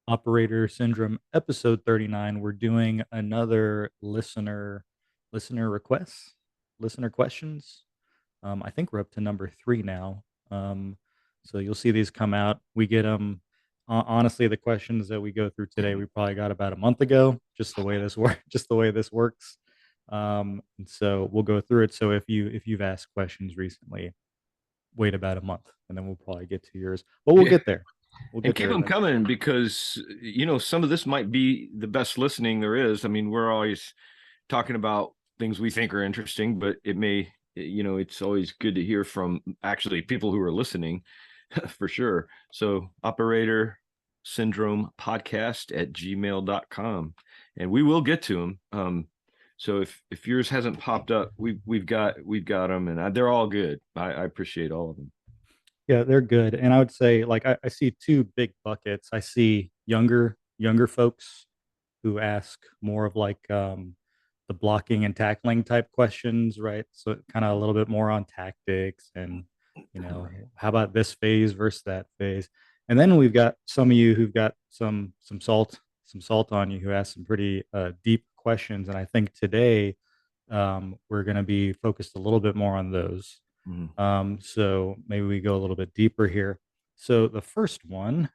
Operator Syndrome, episode 39. We're doing another listener requests, listener questions. I think we're up to number three now. So you'll see these come out. We get them. Honestly, the questions that we go through today, we probably got about a month ago. Just the way this work, just the way this works. And so we'll go through it. So if you've asked questions recently, wait about a month, and then we'll probably get to yours. But we'll Yeah. get there. We'll And get keep there them eventually. coming because, some of this might be the best listening there is. I mean, we're always talking about things we think are interesting, but it's always good to hear from actually people who are listening for sure. So, operator syndrome podcast at gmail.com. And we will get to them. So if yours hasn't popped up, we've got them, and they're all good. I appreciate all of them. Yeah, they're good. And I would say like I see two big buckets. I see younger folks who ask more of like the blocking and tackling type questions, right? So kind of a little bit more on tactics and how about this phase versus that phase. And then we've got some of you who've got some salt on you who ask some pretty deep questions. And I think today we're going to be focused a little bit more on those. Mhm. So maybe we go a little bit deeper here. So the first one,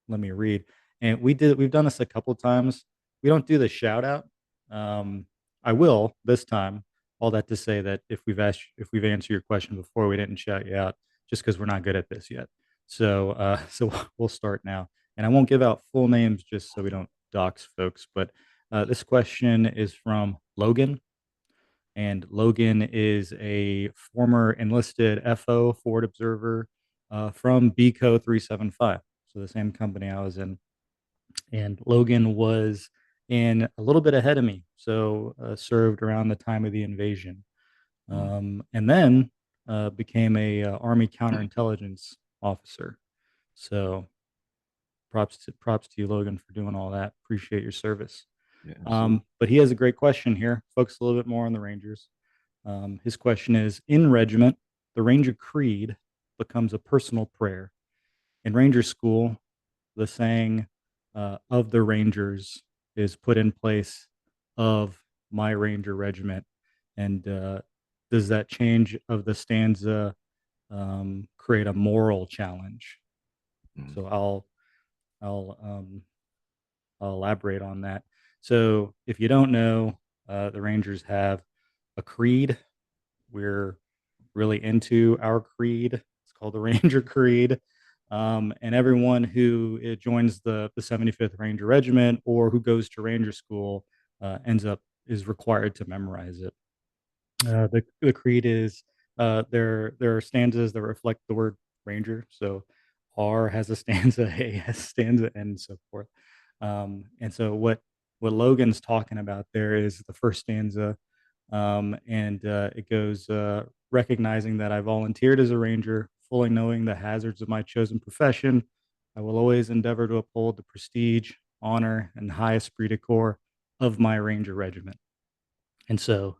let me read. And we've done this a couple of times. We don't do the shout out. I will this time. All that to say that if we've answered your question before, we didn't shout you out just because we're not good at this yet. So we'll start now. And I won't give out full names just so we don't dox folks. But this question is from Logan, and Logan is a former enlisted FO Forward Observer from BCO 375. So the same company I was in. And Logan was in a little bit ahead of me. So served around the time of the invasion. Mhm. And then became a Army counterintelligence officer. So props to you, Logan, for doing all that. Appreciate your service. Yeah, absolutely. But he has a great question here. Focus a little bit more on the Rangers. His question is: in regiment, the Ranger Creed becomes a personal prayer. In Ranger School, the saying of the Rangers is put in place of my Ranger regiment. And does that change of the stanza create a moral challenge? Mhm. So I'll I'll elaborate on that. So if you don't know, the Rangers have a creed. We're really into our creed. It's called the Ranger Creed. And everyone who joins the 75th Ranger Regiment or who goes to Ranger School ends up is required to memorize it. The creed is there are stanzas that reflect the word Ranger. So R has a stanza, A has a stanza, and so forth. And so what Logan's talking about there is the first stanza, and it goes recognizing that I volunteered as a ranger, fully knowing the hazards of my chosen profession. I will always endeavor to uphold the prestige, honor, and high esprit de corps of my ranger regiment. And so,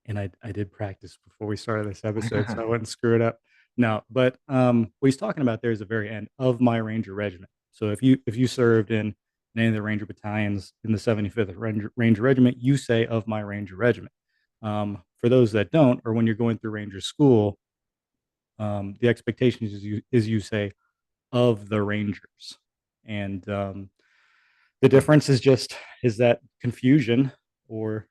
and I did practice before we started this episode, so I wouldn't screw it up. No, but what he's talking about there is the very end of my ranger regiment. So if you served in any of the ranger battalions in the 75th Ranger Regiment, you say of my ranger regiment. For those that don't, or when you're going through ranger school, the expectation is you say of the rangers, and the difference is that confusion, or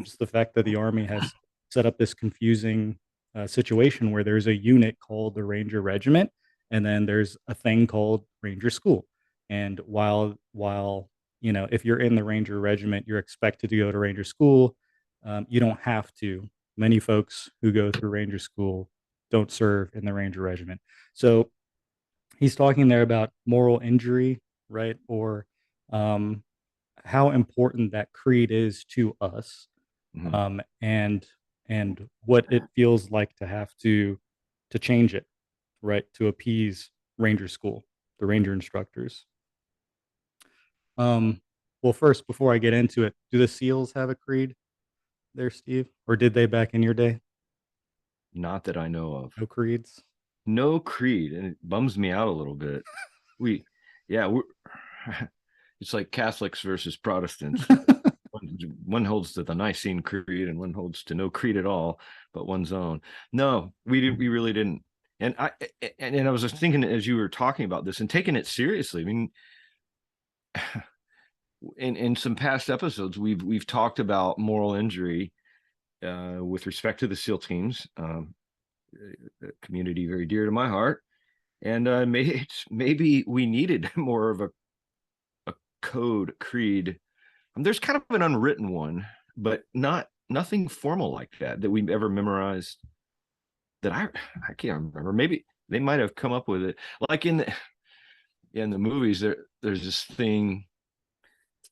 just the fact that the army has set up this confusing situation where there's a unit called the Ranger Regiment, and then there's a thing called Ranger School. And while if you're in the Ranger Regiment, you're expected to go to Ranger School. You don't have to. Many folks who go through Ranger School don't serve in the Ranger Regiment. So he's talking there about moral injury, right? Or um, how important that creed is to us, Mhm. and what it feels like to have to change it, right? To appease Ranger School, the Ranger instructors. Um, well, first, before I get into it, do the SEALs have a creed there, Steve, or did they back in your day? Not that I know of. No creeds. No creed, and it bums me out a little bit. We, yeah, it's like Catholics versus Protestants. One holds to the Nicene Creed and one holds to no creed at all, but one's own. No, we didn't. We really didn't. And I was just thinking as you were talking about this and taking it seriously. I mean, in some past episodes, we've talked about moral injury with respect to the SEAL teams, a community very dear to my heart, and maybe we needed more of a code creed. There's kind of an unwritten one, but nothing formal like that we've ever memorized. That I can't remember. Maybe they might have come up with it, like in the movies. There's this thing,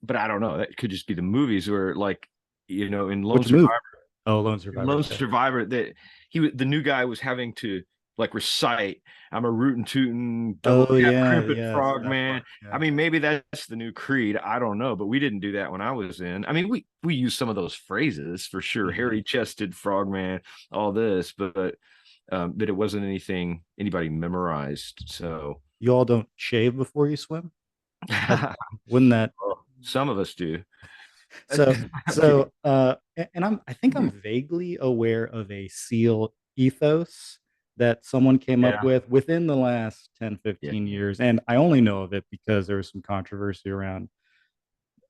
but I don't know. That could just be the movies where, like, in Lone Which movie? Survivor, Oh, Lone Survivor. Okay. that the new guy was having to like recite, I'm a rootin' tootin' double Oh cap yeah, crimpin' yes, frog that man. part. Yeah, I mean, yeah. maybe that's the new creed. I don't know, but we didn't do that when I was in. I mean, we use some of those phrases for sure. Mhm. Hairy chested frog man, all this, but it wasn't anything anybody memorized. So You all don't shave before you swim? That wouldn't that well, some of us do. so I'm kidding. and I think I'm vaguely aware of a SEAL ethos that someone came up Yeah, with within the last 10, yeah, 15 years. And I only know of it because there was some controversy around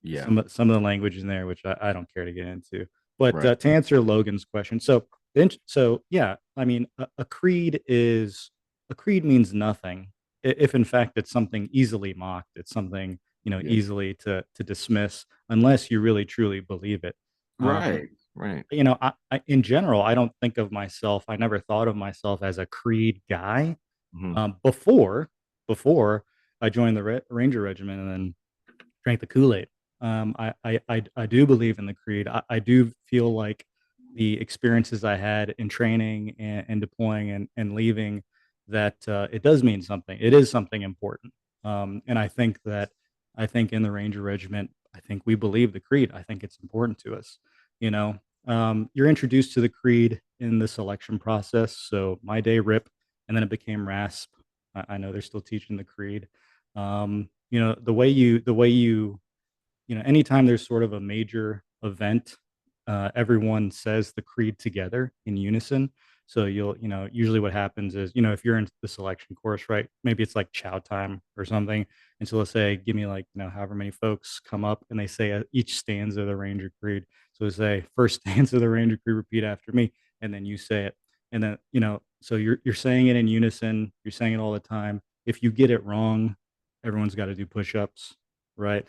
yeah. some of the language in there, which I don't care to get into. But Right. to answer Logan's question, so yeah, I mean, a creed means nothing if in fact it's something easily mocked. It's something Yeah. easily to dismiss unless you really truly believe it. Um, Right. Right. in general, I don't think of myself. I never thought of myself as a creed guy Mhm. before I joined the Ranger Regiment and then drank the Kool-Aid. I do believe in the creed. I do feel like the experiences I had in training and deploying and leaving, that it does mean something. It is something important. And I think in the Ranger Regiment, I think we believe the creed. I think it's important to us. You know, you're introduced to the creed in the selection process. So my day RIP, and then it became RASP. I know they're still teaching the creed. Anytime there's sort of a major event, everyone says the creed together in unison. So usually what happens is, if you're in the selection course, right? Maybe it's like chow time or something. And so let's say, give me like, however many folks come up and they say each stanza of the Ranger Creed. So they say, first stanza of the Ranger Creed, repeat after me, and then you say it. And then, so you're saying it in unison, you're saying it all the time. If you get it wrong, everyone's got to do push-ups, right?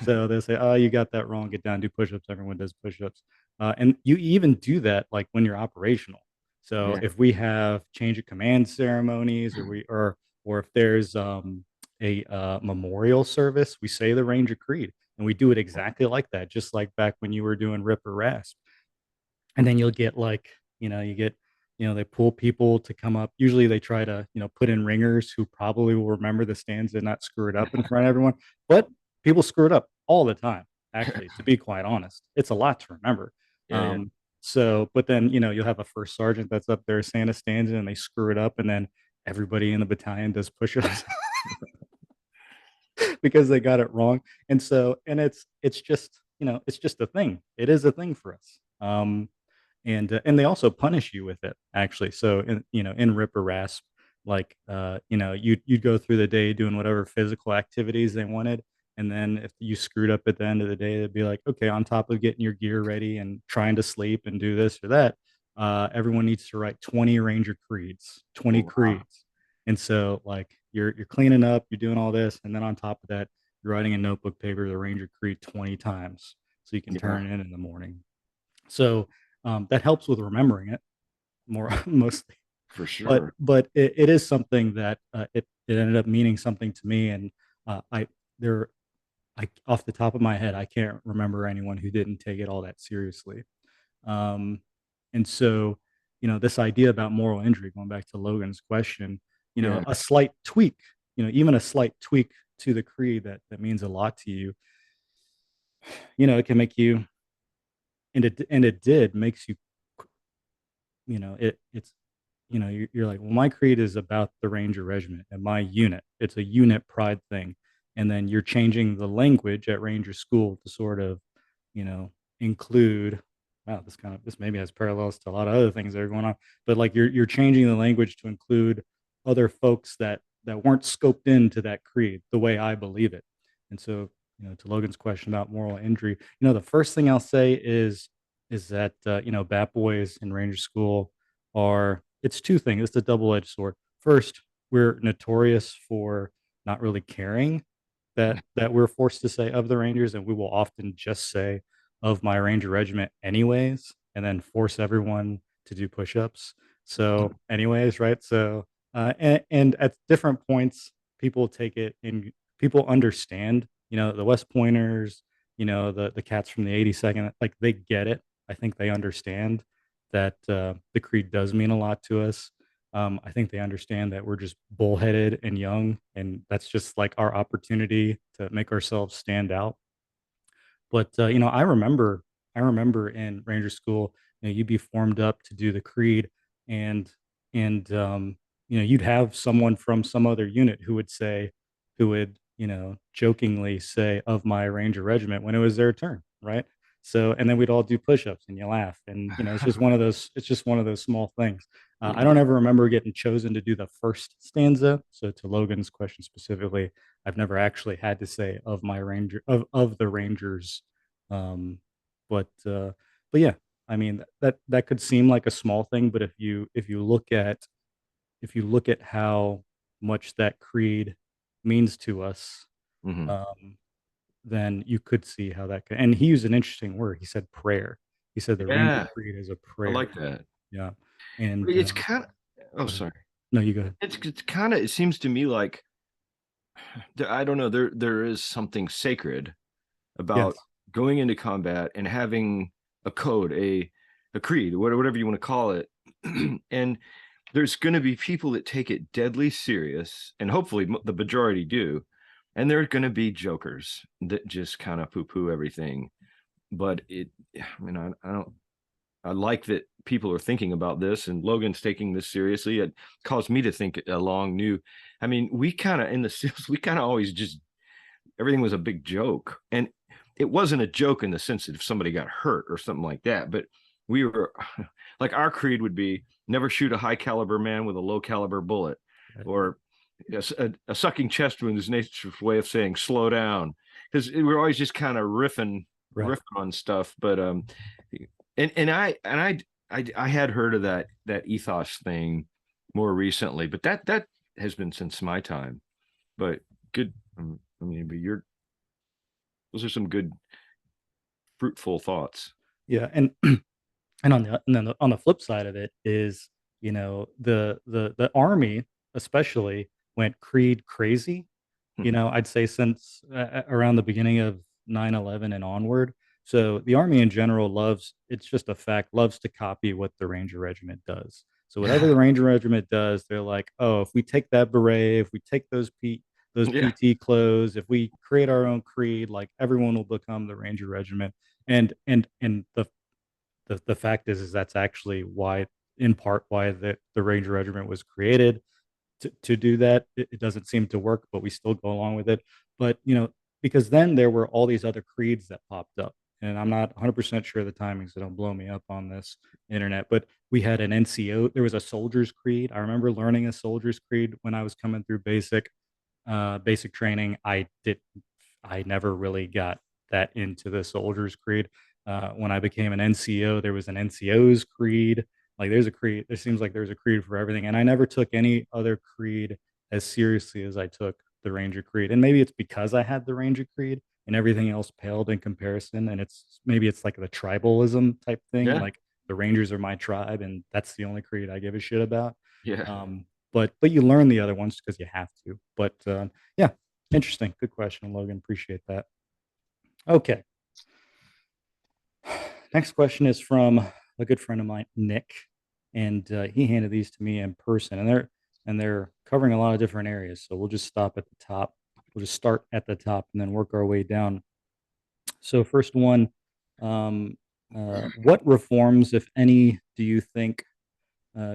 So they say, "Oh, you got that wrong. Get down, do push-ups." Everyone does push-ups, and you even do that like when you're operational. So Yeah. if we have change of command ceremonies, or if there's a memorial service, we say the Ranger Creed, and we do it exactly like that, just like back when you were doing Rip or Rasp. And then you'll get like, you get, they pull people to come up. Usually they try to, put in ringers who probably will remember the stands and not screw it up in front of everyone. But people screw it up all the time, actually, to be quite honest. It's a lot to remember. Yeah. Yeah. But then, you'll have a first sergeant that's up there, Santa stands in, and they screw it up. And then everybody in the battalion does push-ups because they got it wrong. And it's just, it's just a thing. It is a thing for us. And they also punish you with it actually. So in Rip or Rasp, like you'd go through the day doing whatever physical activities they wanted, and then if you screwed up at the end of the day, they'd be like, okay, on top of getting your gear ready and trying to sleep and do this or that, everyone needs to write 20 Ranger creeds, 20 Oh, wow. creeds. And so like you're cleaning up, you're doing all this, and then on top of that, you're writing a notebook paper the Ranger creed 20 times so you can Yeah, turn it in the morning. So that helps with remembering it more mostly. for But sure. it is something that it ended up meaning something to me, and I there I off the top of my head I can't remember anyone who didn't take it all that seriously. Um, and so this idea about moral injury, going back to Logan's question, Yeah. a slight tweak, even a slight tweak to the creed that means a lot to you, it can make you, and it did makes you, it's you're like, well, my creed is about the Ranger Regiment and my unit. It's a unit pride thing. and then you're changing the language at Ranger School to sort of, include. Wow, this maybe has parallels to a lot of other things that are going on, but like you're changing the language to include other folks that weren't scoped into that creed the way I believe it. And so, to Logan's question about moral injury, the first thing I'll say is that Bat Boys in Ranger School it's two things. It's a double-edged sword. First, we're notorious for not really caring that we're forced to say of the Rangers, and we will often just say of my Ranger regiment anyways, and then force everyone to do push-ups. So, anyways, right? So, and at different points, people take it and people understand. The West Pointers, the cats from the 82nd, like they get it. I think they understand that the creed does mean a lot to us. I think they understand that we're just bullheaded and young, and that's just like our opportunity to make ourselves stand out. But I remember in Ranger School, you'd be formed up to do the creed, and you'd have someone from some other unit who would jokingly say of my Ranger regiment when it was their turn, right? So, and then we'd all do push-ups, and you laugh, and it's just one of those small things. I don't ever remember getting chosen to do the first stanza. So, to Logan's question specifically, I've never actually had to say of my Ranger of the Rangers, um, but yeah, I mean that could seem like a small thing, but if you look at how much that creed means to us, Hmm. um, then you could see how that could. And he used an interesting word. He said prayer. He said the Ranger Yeah, Creed is a I prayer. like that. Yeah, and It's kind of, oh, go ahead. sorry. No, you go ahead. It's kind of, it seems to me like I don't know, there is something sacred about Yes, going into combat and having a code, a creed, whatever you want to call it. And there's going to be people that take it deadly serious, and hopefully the majority do. And there are going to be jokers that just kind of poo-poo everything. But I mean, I don't, I like that people are thinking about this, and Logan's taking this seriously. It caused me to think along new. I mean, we kind of in the SEALs, we kind of always just everything was a big joke, and it wasn't a joke in the sense that if somebody got hurt or something like that, but we were like our creed would be never shoot a high caliber man with a low caliber bullet, right, or a sucking chest wound is nature's way of saying slow down, because we're always just kind of right. riffing on stuff. But I had heard of that ethos thing more recently, but that has been since my time. But good. I mean, but those are some good fruitful thoughts. Yeah, and on the flip side of it is, the army especially went creed crazy. I'd say since around the beginning of 9/11 and onward. So the army in general it's just a fact, loves to copy what the Ranger Regiment does. So whatever Yeah, the Ranger Regiment does, they're like, oh, if we take that beret, if we take those yeah, PT clothes, if we create our own creed, like everyone will become the Ranger Regiment. And the fact is that's actually why, in part, why the Ranger Regiment was created to do that. It doesn't seem to work, but we still go along with it. But because then there were all these other creeds that popped up, and I'm not 100% sure of the timing, so don't blow me up on this internet. But we had an NCO. There was a soldier's creed. I remember learning a soldier's creed when I was coming through basic training. I never really got that into the soldier's creed. When I became an NCO, there was an NCO's creed. Like there's a creed. It seems like there's a creed for everything, and I never took any other creed as seriously as I took the Ranger Creed. And maybe it's because I had the Ranger Creed, and everything else paled in comparison. And maybe it's like the tribalism type thing. yeah, Like the Rangers are my tribe, and that's the only creed I give a shit about. yeah. But you learn the other ones because you have to. But yeah, interesting. Good question, Logan. Appreciate that. Okay. Next question is from a good friend of mine, Nick, and he handed these to me in person, and they're covering a lot of different areas. So we'll just stop at the top. We'll just start at the top and then work our way down. So first one, um, what reforms, if any, do you think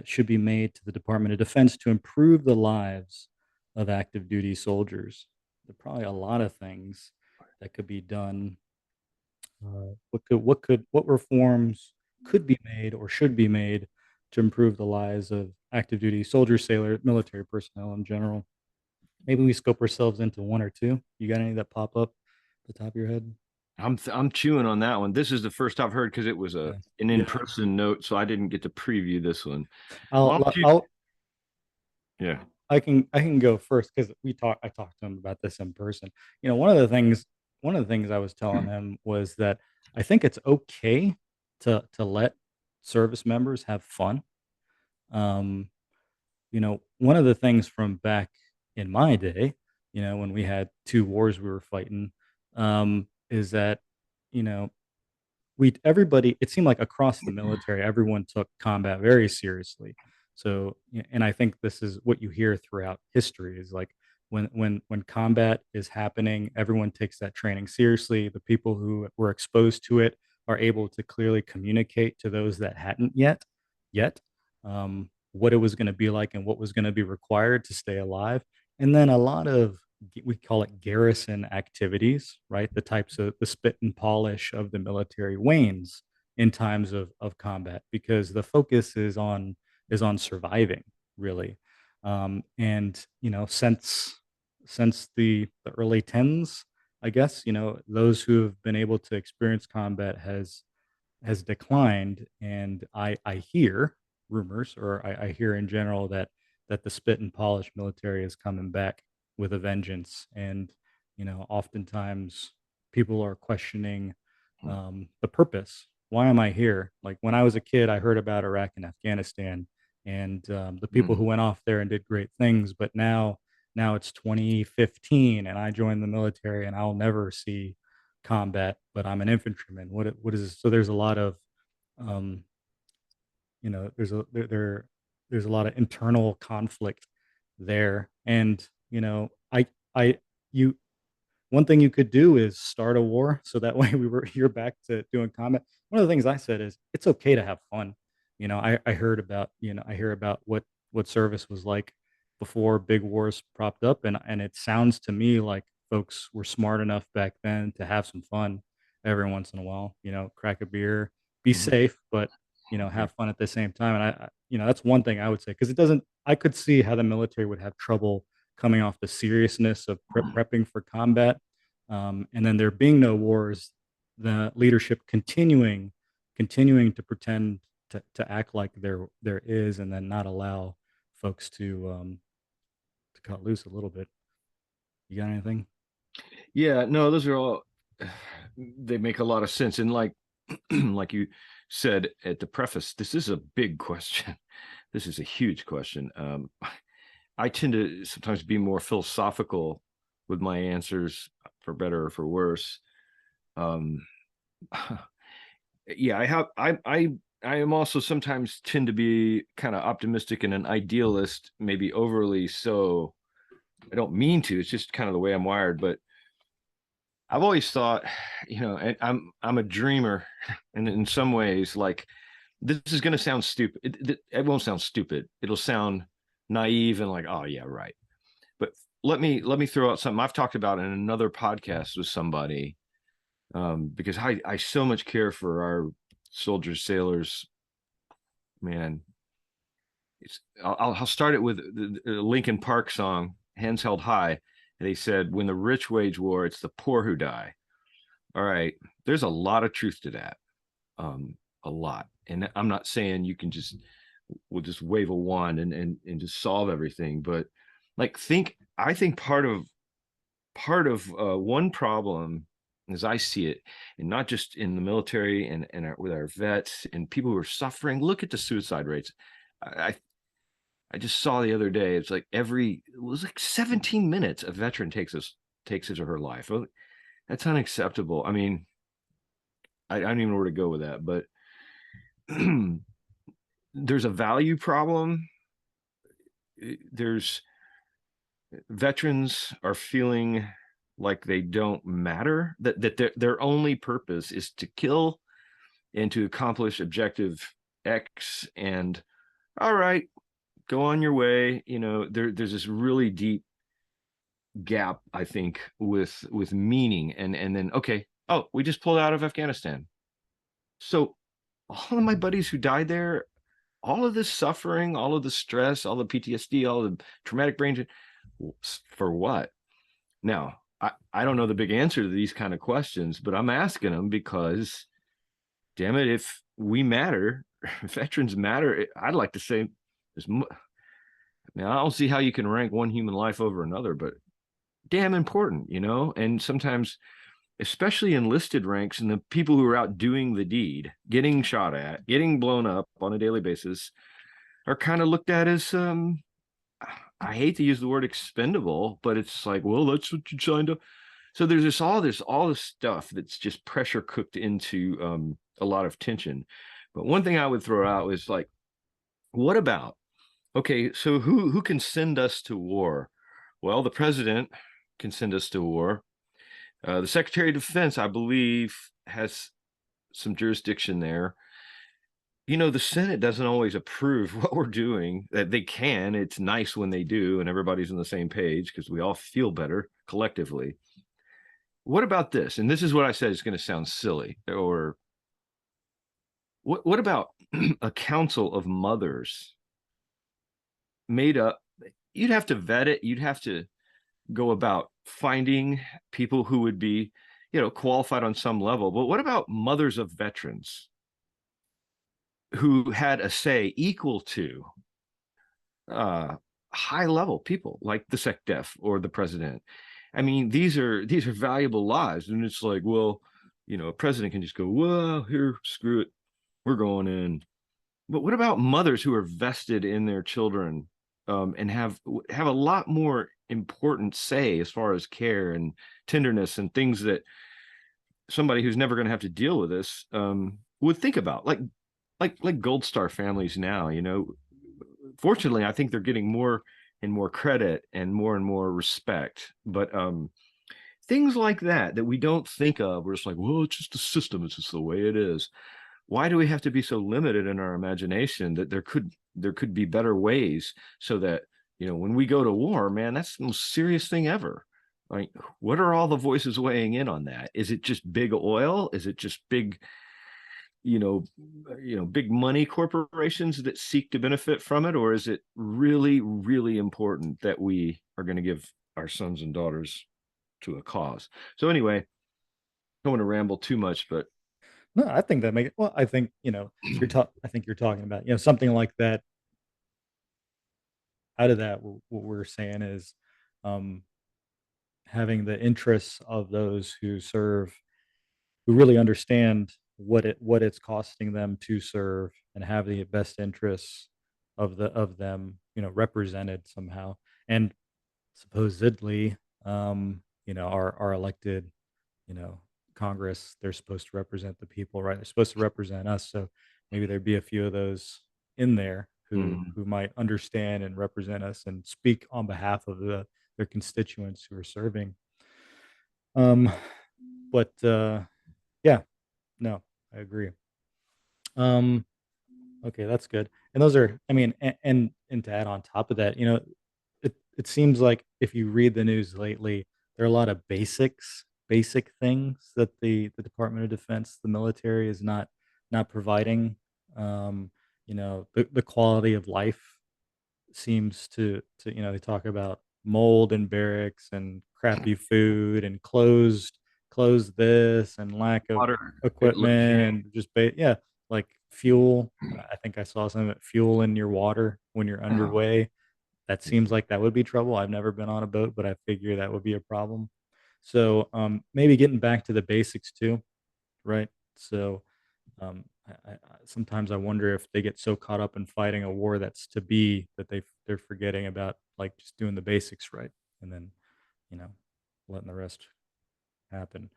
should be made to the Department of Defense to improve the lives of active duty soldiers? there are probably a lot of things that could be done. What reforms could be made or should be made to improve the lives of active duty soldiers, sailors, military personnel in general? Maybe we scope ourselves into one or two. You got any that pop up at the top of your head? I'm chewing on that one. This is the first I've heard because it was a Yeah. an Yeah. in-person note, so I didn't get to preview this one. Why don't I'll, you? I'll Yeah. I can go first because I talked to him about this in person. You know, one of the things I was telling him was that I think it's okay to let service members have fun. Um, you know, one of the things from back in my day, you know, when we had two wars we were fighting, is that, you know, we everybody it seemed like across the military everyone took combat very seriously. So and I think this is what you hear throughout history is like when combat is happening, everyone takes that training seriously. The people who were exposed to it are able to clearly communicate to those that hadn't yet what it was going to be like and what was going to be required to stay alive. And then a lot of we call it garrison activities, right? The types of the spit and polish of the military wanes in times of combat because the focus is on surviving, really. And you know, since the early tens, I guess, you know, those who have been able to experience combat has declined, and I hear rumors, or I hear in general that the spit and polish military is coming back with a vengeance, and you know, oftentimes people are questioning the purpose. Why am I here? Like when I was a kid, I heard about Iraq and Afghanistan, and the people who Hmm. went off there and did great things, but now it's 2015, and I joined the military, and I'll never see combat, but I'm an infantryman. What is this? So there's a lot of um, you know, there's a lot of internal conflict there, and you know, I you one thing you could do is start a war, so that way you're back to doing combat. One of the things I said is it's okay to have fun. You know, I heard about I hear about what service was like before big wars propped up, and it sounds to me like folks were smart enough back then to have some fun every once in a while. You know, crack a beer, be Hmm. safe, but you know, have fun at the same time. And you know, that's one thing I would say because it doesn't. I could see how the military would have trouble coming off the seriousness of prepping for combat, and then there being no wars, the leadership continuing to pretend to act like there is, and then not allow folks to cut loose a little bit. You got anything? Yeah, no, those are all they make a lot of sense. And like like you said at the preface, this is a big question. This is a huge question. I tend to sometimes be more philosophical with my answers, for better or for worse. Um, yeah, I am also sometimes tend to be kind of optimistic and an idealist, maybe overly so. I don't mean to. It's just kind of the way I'm wired. But I've always thought, and I'm a dreamer, and in some ways, like this is going to sound stupid. It won't sound stupid. It'll sound naive and like, oh yeah, right. But let me throw out something I've talked about in another podcast with somebody, because I so much care for our soldiers, sailors. Man, I'll start it with the Linkin Park song "Hands Held High." And they said, "When the rich wage war, it's the poor who die." All right, there's a lot of truth to that, a lot. And I'm not saying you can just we'll just wave a wand and just solve everything, but like I think part of one problem as I see it, and not just in the military and with our vets and people who are suffering. Look at the suicide rates. I I just saw the other day. It was like 17 minutes a veteran takes his or her life. Well, that's unacceptable. I mean, I don't even know where to go with that, but there's a value problem. There's veterans are feeling like they don't matter, that their only purpose is to kill and to accomplish objective X, and all right, go on your way. There's this really deep gap, I think, with meaning. And then, okay, oh, we just pulled out of Afghanistan. So all of my buddies who died there, all of this suffering, all of the stress, all the PTSD, all the traumatic brain injury, for what? Now, I don't know the big answer to these kind of questions, but I'm asking them because, damn it, if we matter, veterans matter. I'd like to say, now I don't see how you can rank one human life over another, but damn important, you know? And sometimes, especially enlisted ranks and the people who are out doing the deed, getting shot at, getting blown up on a daily basis, are kind of looked at as I hate to use the word expendable, but it's like, well, that's what you signed up. So there's all this stuff that's just pressure cooked into a lot of tension. But one thing I would throw out is like, what about, okay, so who can send us to war? Well, the president can send us to war. The Secretary of Defense, I believe, has some jurisdiction there. The Senate doesn't always approve what we're doing. That they can. It's nice when they do, and everybody's on the same page because we all feel better collectively. What about this? And this is what I said is going to sound silly. Or what about a council of mothers made up? You'd have to vet it. You'd have to go about finding people who would be, qualified on some level. But what about mothers of veterans who had a say equal to uh, high level people like the SecDef or the president? I mean, these are valuable lives, and it's like, well, a president can just go, well, here, screw it, we're going in. But what about mothers who are vested in their children, and have a lot more important say as far as care and tenderness and things that somebody who's never going to have to deal with this would think about, like Gold Star families now. Fortunately, I think they're getting more and more credit and more respect. But things like that we don't think of, we're just like, well, it's just a system, it's just the way it is. Why do we have to be so limited in our imagination that there could be better ways, so that when we go to war, man, that's the most serious thing ever. Like, what are all the voices weighing in on that? Is it just big oil? Is it just big, you know big money corporations that seek to benefit from it? Or is it really, really important that we are going to give our sons and daughters to a cause? So anyway, I don't want to ramble too much, but No, I think that make it well, I think, so I think you're talking about, something like that. Out of that, what we're saying is, um, having the interests of those who serve, who really understand what it's costing them to serve, and have the best interests of them, represented somehow. And supposedly, our elected, you know, Congress, they're supposed to represent the people, right? They're supposed to represent us. So maybe there'd be a few of those in there mm, who might understand and represent us and speak on behalf of their constituents who are serving. Um, but yeah, no, I agree. Um, okay, that's good. And those are, I mean, and to add on top of that, it seems like if you read the news lately, there are a lot of basic things that the Department of Defense, the military is not providing. Um, the quality of life seems to they talk about mold in barracks and crappy food and closed this and lack of water, equipment leaking. and just yeah, like fuel. I think I saw some fuel in your water when you're Oh, underway. That seems like that would be trouble. I've never been on a boat, but I figure that would be a problem. So maybe getting back to the basics too, right? So sometimes I wonder if they get so caught up in fighting a war that's to be that they're forgetting about like just doing the basics right, and then you know letting the rest happen.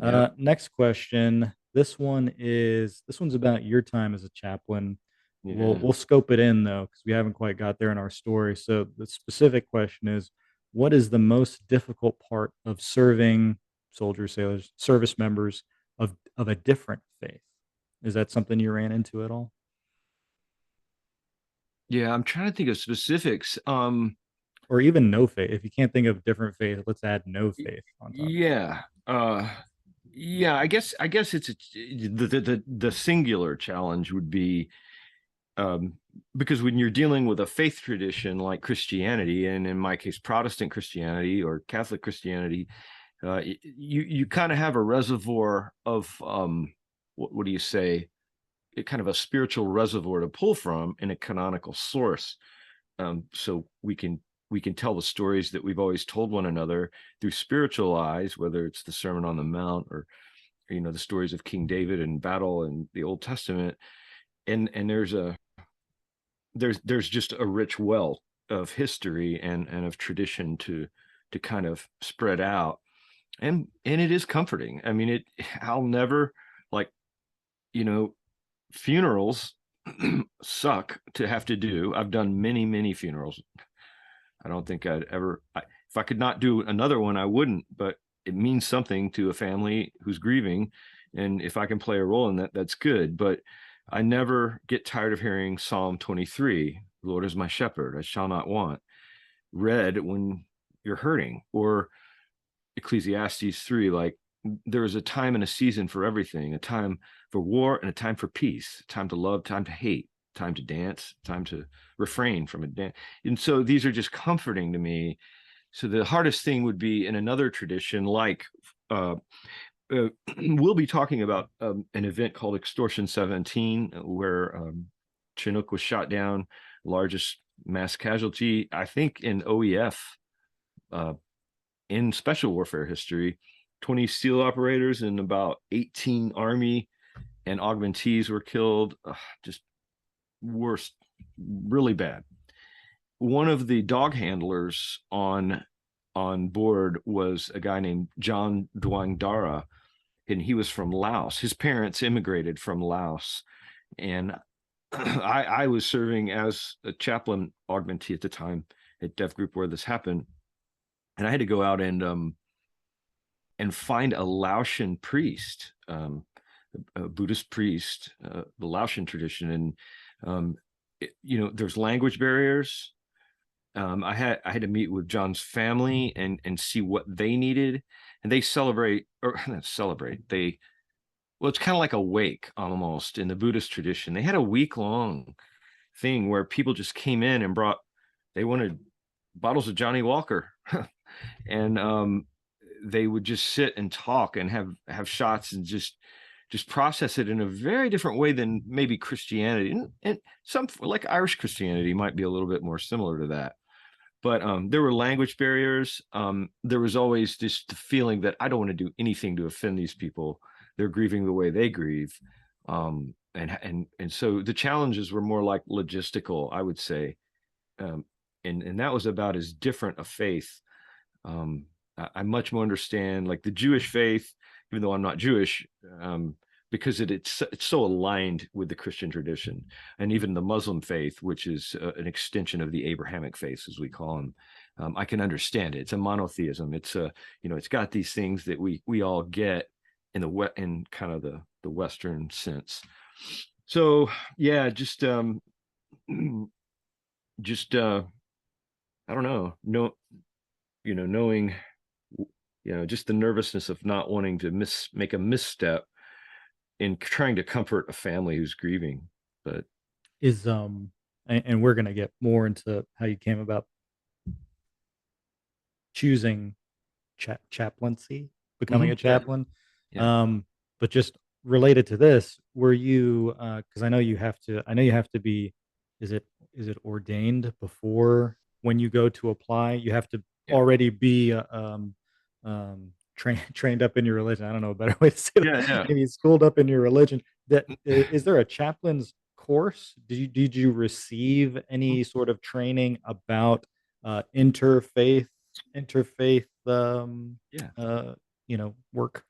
yep, Next question. This one's about your time as a chaplain. We'll yeah. we'll scope it in though because we haven't quite got there in our story. So the specific question is, what is the most difficult part of serving soldiers, sailors, service members of a different faith? Is that something you ran into at all? Yeah, I'm trying to think of specifics. or even no faith. If you can't think of different faith, let's add no faith on top. Yeah. Yeah, I guess it's the singular challenge would be, um, because when you're dealing with a faith tradition like Christianity, and in my case Protestant Christianity or Catholic Christianity, you kind of have a reservoir of, what do you say, kind of a spiritual reservoir to pull from in a canonical source. So we can tell the stories that we've always told one another through spiritual eyes, whether it's the Sermon on the Mount, or the stories of King David and battle in the Old Testament. And there's just a rich well of history and of tradition to kind of spread out. And it is comforting. I mean, I'll never, like, you know funerals suck to have to do. I've done many funerals. I don't think I'd ever, if I could not do another one, I wouldn't, but it means something to a family who's grieving. And if I can play a role in that, that's good. But I never get tired of hearing Psalm 23, "The Lord is my shepherd, I shall not want," read when you're hurting, or Ecclesiastes 3, like, there is a time and a season for everything, a time for war and a time for peace, time to love, time to hate, time to dance, time to refrain from a dance. And so these are just comforting to me. So the hardest thing would be in another tradition, like, uh, we'll be talking about an event called Extortion 17, where Chinook was shot down, largest mass casualty, I think, in OEF, uh, in special warfare history. 20 SEAL operators and about 18 Army and augmentees were killed. Just worst, really bad. One of the dog handlers on board was a guy named John Duang Dara, and he was from Laos. His parents immigrated from Laos, and I was serving as a chaplain augmentee at the time at Dev Group where this happened, and I had to go out and find a Laotian priest, a Buddhist priest, the Laotian tradition, and there's language barriers. I had to meet with John's family and see what they needed, and they celebrate, or not celebrate. Well, it's kind of like a wake almost in the Buddhist tradition. They had a week long thing where people just came in and they wanted bottles of Johnny Walker, and they would just sit and talk and have shots and just process it in a very different way than maybe Christianity, and some, like Irish Christianity, might be a little bit more similar to that. But there were language barriers. There was always just the feeling that I don't want to do anything to offend these people. They're grieving the way they grieve. And so the challenges were more like logistical, I would say. And that was about as different a faith. I much more understand, like, the Jewish faith, even though I'm not Jewish, because it's so aligned with the Christian tradition, and even the Muslim faith, which is an extension of the Abrahamic faith, as we call them. I can understand it. It's a monotheism. It's got these things that we all get in kind of the Western sense. So yeah, just I don't know, knowing, just the nervousness of not wanting to make a misstep in trying to comfort a family who's grieving. But Is and we're gonna get more into how you came about choosing chaplaincy, becoming a yeah, chaplain. yeah, Um, but just related to this, were you? Because I know you have to. I know you have to be. Is it ordained before when you go to apply? You have to yeah, already be trained up in your religion. I don't know a better way to say yeah, that. yeah. Maybe schooled up in your religion. Is there a chaplain's course? Did you receive any sort of training about interfaith interfaith Yeah, work?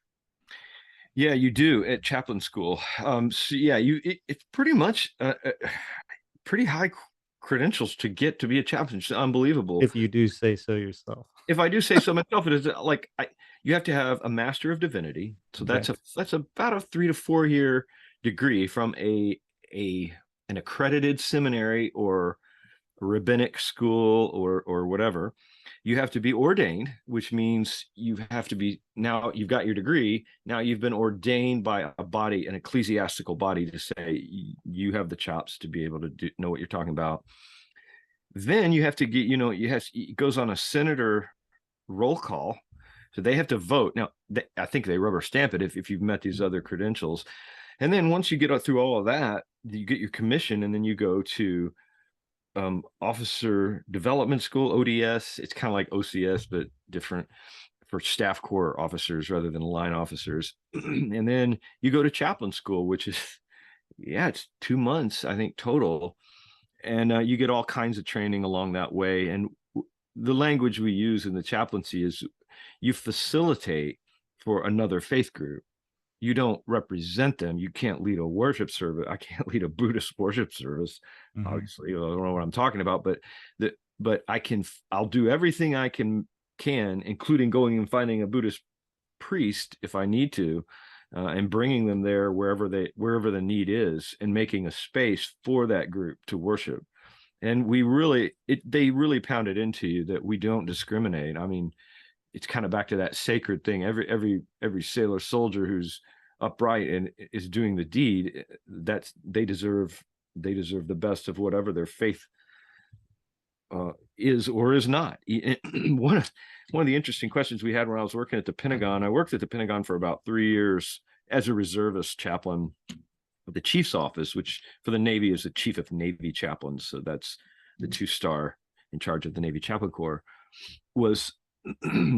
yeah, you do at chaplain school. So yeah, it's pretty much pretty high credentials to get to be a chaplain. It's unbelievable. If you do say so yourself. If I do say so myself, it is like, you have to have a Master of Divinity. So Okay. that's about a 3 to 4 year degree from an accredited seminary, or rabbinic school or whatever. You have to be ordained, which means you have to be, now you've got your degree, now you've been ordained by a body, an ecclesiastical body, to say you have the chops to be able to know what you're talking about. Then you have to get, it goes on a senator roll call. So they have to vote. Now, I think they rubber stamp it if you've met these other credentials. And then once you get through all of that, you get your commission, and then you go to Officer Development School, ODS. It's kind of like OCS, but different, for staff corps officers rather than line officers. And then you go to chaplain school, which is, yeah, it's 2 months, I think, total. And you get all kinds of training along that way. And the language we use in the chaplaincy is you facilitate for another faith group. You don't represent them. You can't lead a worship service. I can't lead a Buddhist worship service. Mm-hmm. Obviously, I don't know what I'm talking about, but I'll do everything I can, including going and finding a Buddhist priest if I need to, and bringing them there wherever the need is, and making a space for that group to worship. And they really pounded into you that we don't discriminate. I mean, it's kind of back to that sacred thing. Every sailor soldier who's upright and is doing the deed, they deserve the best of whatever their faith is or is not. One of the interesting questions we had when I was working at the Pentagon, I worked at the Pentagon for about 3 years as a reservist chaplain of the chief's office, which for the Navy is the chief of Navy chaplains. So that's the 2-star in charge of the Navy Chaplain Corps. Was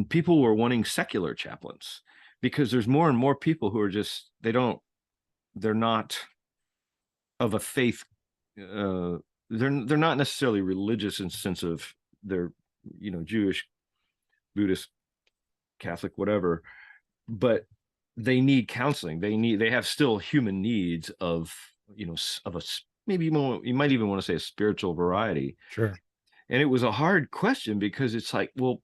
people were wanting secular chaplains, because there's more and more people who are just, they're not of a faith, they're not necessarily religious in the sense of they're, Jewish, Buddhist, Catholic, whatever, but they need counseling. They have still human needs of, of a, maybe more, you might even want to say a spiritual variety. Sure. And it was a hard question, because it's like, well,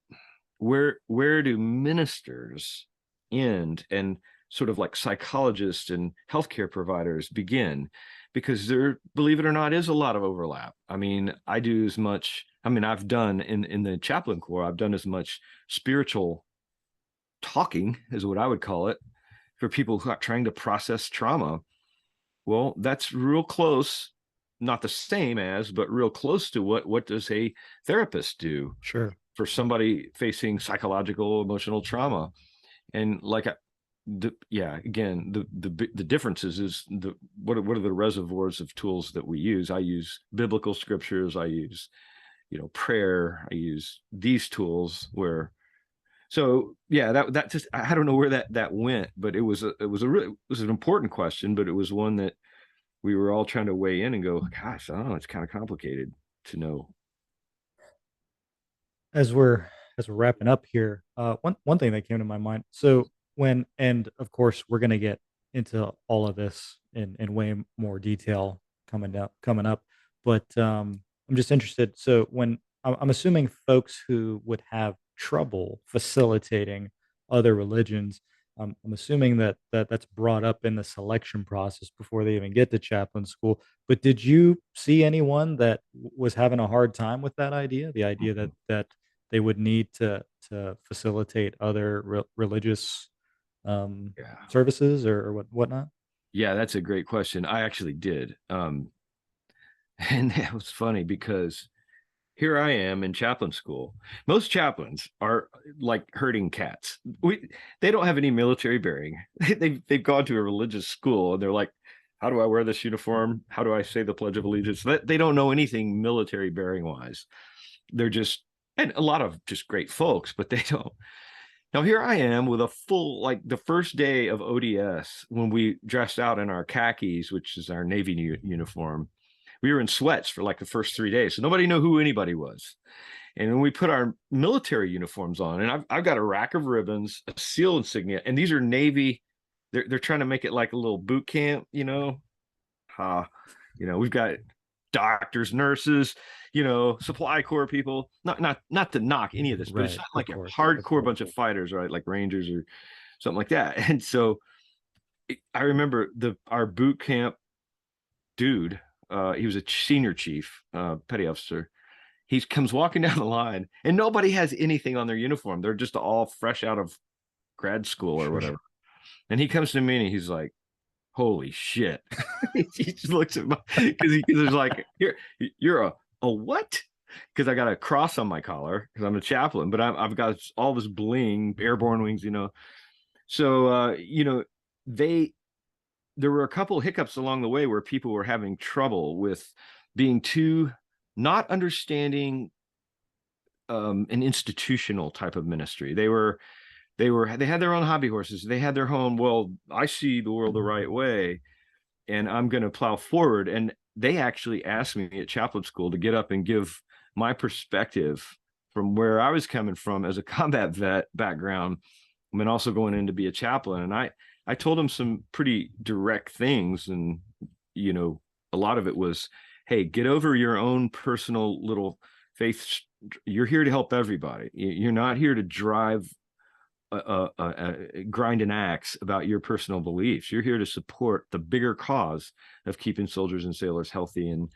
where do ministers end and sort of like psychologists and healthcare providers begin? Because there, believe it or not, is a lot of overlap. I mean, I've done in the chaplain corps, I've done as much spiritual talking, is what I would call it, for people who are trying to process trauma. Well, that's real close, not the same as, but real close to what does a therapist do? Sure. For somebody facing psychological, emotional trauma. And like, the differences is what are the reservoirs of tools that we use? I use biblical scriptures. I use, prayer. I use these tools so yeah, that just, I don't know where that went, but it was an important question, but it was one that we were all trying to weigh in and go, gosh, I don't know, it's kind of complicated to know. As we're wrapping up here, one thing that came to my mind. So and of course we're gonna get into all of this in way more detail coming up, but I'm just interested. So when I'm assuming folks who would have trouble facilitating other religions, I'm assuming that's brought up in the selection process before they even get to chaplain school. But did you see anyone that was having a hard time with that idea? The idea that they would need to facilitate other religious Yeah. services or whatnot? Yeah, that's a great question. I actually did. And that was funny, because here I am in chaplain school. Most chaplains are like herding cats. They don't have any military bearing. They've gone to a religious school, and they're like, how do I wear this uniform? How do I say the Pledge of Allegiance? They don't know anything military bearing wise. They're just, and a lot of just great folks, but they don't. Now here I am with a full, like the first day of ODS, when we dressed out in our khakis, which is our Navy uniform. We were in sweats for like the first 3 days, so nobody knew who anybody was. And when we put our military uniforms on, and I've got a rack of ribbons, a SEAL insignia, and these are Navy. They're trying to make it like a little boot camp, we've got doctors, nurses, supply corps people. Not to knock any of this, but it's not like a hardcore bunch of fighters, right? Like Rangers or something like that. And so I remember our boot camp dude. He was a senior chief, petty officer. he comes walking down the line, and nobody has anything on their uniform. They're just all fresh out of grad school or Sure. whatever. And he comes to me and he's like, holy shit. He just looks at my, because he's like, you're a what? Because I got a cross on my collar because I'm a chaplain, but I've got all this bling, airborne wings, you know. So, they, there were a couple of hiccups along the way where people were having trouble with being too, not understanding an institutional type of ministry. They had their own hobby horses. They had their own, well, I see the world the right way and I'm going to plow forward. And they actually asked me at chaplain school to get up and give my perspective from where I was coming from as a combat vet background, and then also going in to be a chaplain. And I told them some pretty direct things. And, a lot of it was, hey, get over your own personal little faith. You're here to help everybody. You're not here to drive grind an axe about your personal beliefs. You're here to support the bigger cause of keeping soldiers and sailors healthy and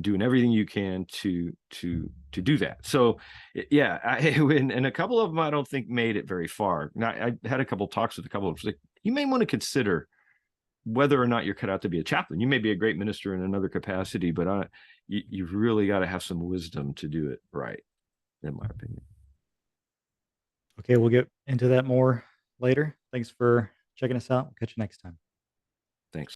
doing everything you can to do that. So, yeah, and a couple of them I don't think made it very far. Now, I had a couple talks with a couple of them. Like, you may want to consider whether or not you're cut out to be a chaplain. You may be a great minister in another capacity, but you've really got to have some wisdom to do it right, in my opinion. Okay, we'll get into that more later. Thanks for checking us out. Catch you next time.